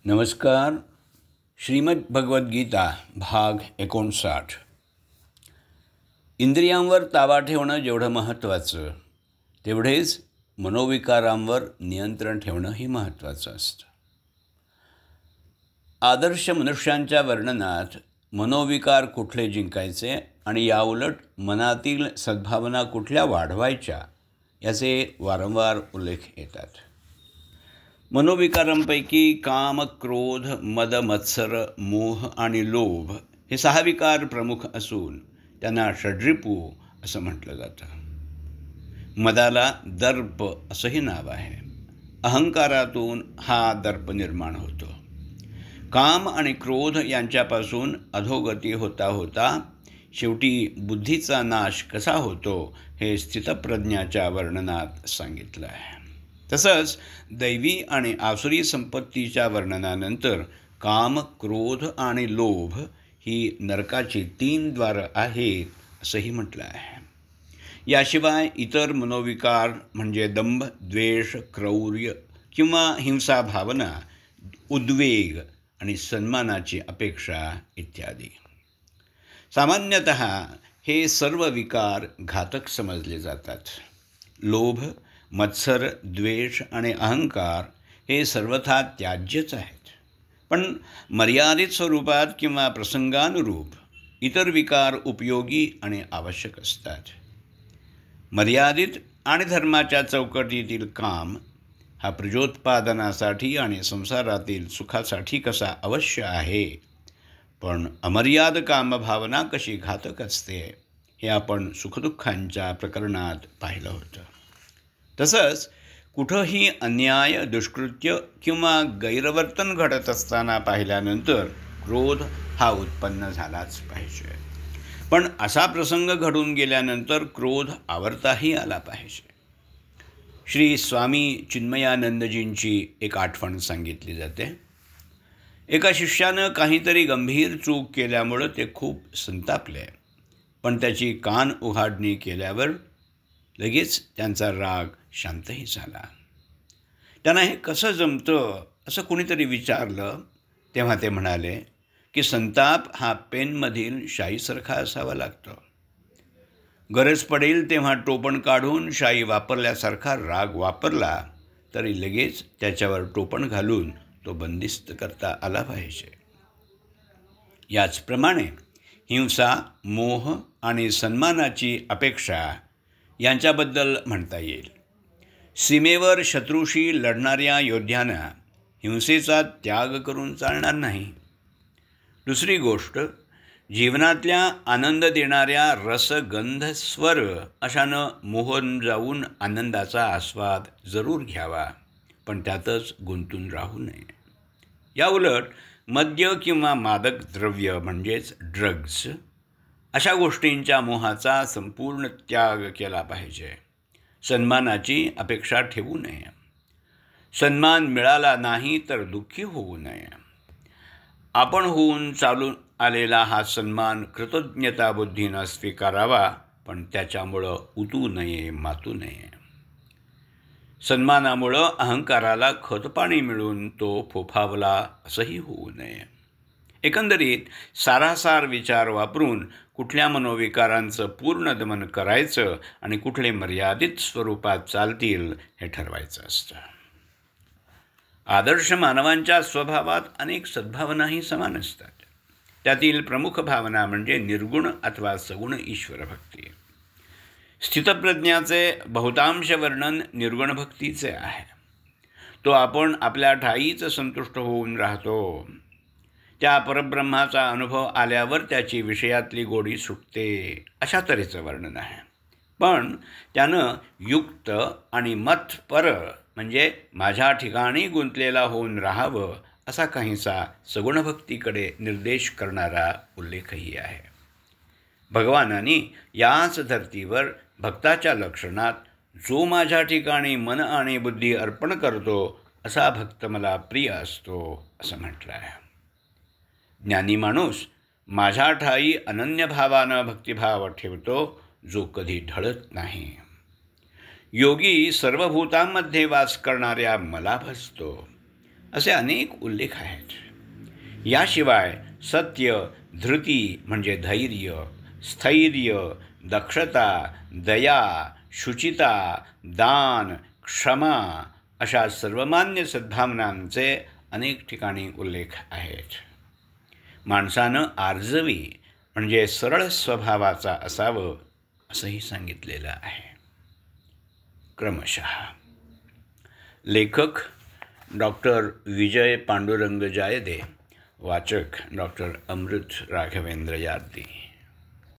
नमस्कार. श्रीमद भगवद्गीता भाग 59. इंद्रियांवर ताबा ठेवणं जेवढं महत्त्वाचं तेवढेच मनोविकारांवर नियंत्रण ठेवणंही महत्त्वाचं असतं. आदर्श मनुष्यांच्या वर्णनात मनोविकार कुठले जिंकायचे आणि याउलट मनातील सद्भावना कुठल्या वाढवायच्या याचे वारंवार उल्लेख येतात. मनोविकारांपैकी काम, क्रोध, मद, मत्सर, मोह आणि लोभ हे 6 विकार प्रमुख असून त्यांना षड्रिपू असं म्हटलं जातं. मदाला दर्प असंही नाव आहे. अहंकारातून हा दर्प निर्माण होतो. काम आणि क्रोध यांच्यापासून अधोगती होता होता शेवटी बुद्धीचा नाश कसा होतो हे स्थितप्रज्ञाच्या वर्णनात सांगितलं आहे. तसंच दैवी आणि आसुरी संपत्तीच्या वर्णनानंतर काम, क्रोध आणि लोभ ही नरकाची 3 द्वारं आहेत असंही म्हटलं आहे. याशिवाय इतर मनोविकार म्हणजे दंभ, द्वेष, क्रौर्य किंवा हिंसा भावना, उद्वेग आणि सन्मानाची अपेक्षा इत्यादी. सामान्यतः हे सर्व विकार घातक समजले जातात. लोभ, मत्सर, द्वेष आणि अहंकार हे सर्वथा त्याज्यच आहेत. पण मर्यादित स्वरूपात किंवा प्रसंगानुरूप इतर विकार उपयोगी आणि आवश्यक असतात. मर्यादित आणि धर्माच्या चौकटीतील काम हा प्रजोत्पादनासाठी आणि संसारातील सुखासाठी कसा अवश्य आहे, पण अमर्याद कामभावना कशी घातक असते हे आपण सुखदुःखांच्या प्रकरणात पाहिलं होतं. तसंच कुठंही अन्याय, दुष्कृत्य किंवा गैरवर्तन घडत असताना पाहिल्यानंतर क्रोध हा उत्पन्न झालाच पाहिजे. पण असा प्रसंग घडून गेल्यानंतर क्रोध आवर्ताही आला पाहिजे. श्री स्वामी चिन्मयानंदजींची एक आठवण सांगितली जाते. एका शिष्यानं काहीतरी गंभीर चूक केल्यामुळं ते खूप संतापले. पण त्याची कान उघाडणी केल्यावर लगेच त्यांचा राग शांतही झाला. त्यांना हे कसं जमतं असं कुणीतरी विचारलं तेव्हा ते म्हणाले की संताप हा पेनमधील शाईसारखा असावा लागतो. गरज पडेल तेव्हा टोपण काढून शाई वापरल्यासारखा राग वापरला तरी लगेच त्याच्यावर टोपण घालून तो बंदिस्त करता आला पाहिजे. याचप्रमाणे हिंसा, मोह आणि सन्मानाची अपेक्षा यांच्याबद्दल म्हणता येईल. सीमेवर शत्रूशी लढणाऱ्या योद्ध्यांना हिंसेचा त्याग करून चालणार नाही. दुसरी गोष्ट, जीवनातल्या आनंद देणाऱ्या रस, गंध, स्वर अशानं मोहन जाऊन आनंदाचा आस्वाद जरूर घ्यावा, पण त्यातच गुंतून राहू नये. याउलट मद्य किंवा मादक द्रव्य म्हणजेच ड्रग्ज अशा गोष्टींच्या मोहाचा संपूर्ण त्याग केला पाहिजे. सन्मानाची अपेक्षा ठेवू नये. सन्मान मिळाला नाही तर दुःखी होऊ नये. आपण होऊन चालून आलेला हा सन्मान कृतज्ञताबुद्धीनं स्वीकारावा, पण त्याच्यामुळं उतू नये, मातू नये. सन्मानामुळं अहंकाराला खतपाणी मिळून तो फोफावला असंही होऊ नये. एकंदरीत सारासार विचार वापरून कुठल्या मनोविकारांचं पूर्ण दमन करायचं आणि कुठले मर्यादित स्वरूपात चालतील हे ठरवायचं असतं. आदर्श मानवांच्या स्वभावात अनेक सद्भावनाही समान असतात. त्यातील प्रमुख भावना म्हणजे निर्गुण अथवा सगुण ईश्वरभक्ती. स्थितप्रज्ञाचे बहुतांश वर्णन निर्गुण भक्तीचे आहे. तो आपण आपल्या ठाईच संतुष्ट होऊन राहतो. त्या परब्रह्माचा अनुभव आल्यावर त्याची विषयातली गोडी सुटते अशा तऱ्हेचं वर्णन आहे. पण त्यानं युक्त आणि मतपर म्हणजे माझ्या ठिकाणी गुंतलेला होऊन राहावं असा काहीसा सगुणभक्तीकडे निर्देश करणारा उल्लेखही आहे. भगवानांनी याच धर्तीवर भक्ताच्या लक्षणात जो माझ्या ठिकाणी मन आणि बुद्धी अर्पण करतो असा भक्त मला प्रिय असतो असं म्हटलं आहे. ज्ञानी माणूस माझ्या ठाई अनन्यभावानं भक्तिभाव ठेवतो जो कधी ढळत नाही. योगी सर्वभूतांमध्ये वास करणाऱ्या मला भजतो. असे अनेक उल्लेख आहेत. याशिवाय सत्य, धृती म्हणजे धैर्य, स्थैर्य, दक्षता, दया, शुचिता, दान, क्षमा अशा सर्वमान्य सद्भावनांचे अनेक ठिकाणी उल्लेख आहेत. माणसानं आर्जवी म्हणजे सरळ स्वभावाचा असावं असंही सांगितलेलं आहे. क्रमशः लेखक डॉक्टर विजय पांडुरंग जायदे, वाचक डॉक्टर अमृत राघवेंद्र यार्दी.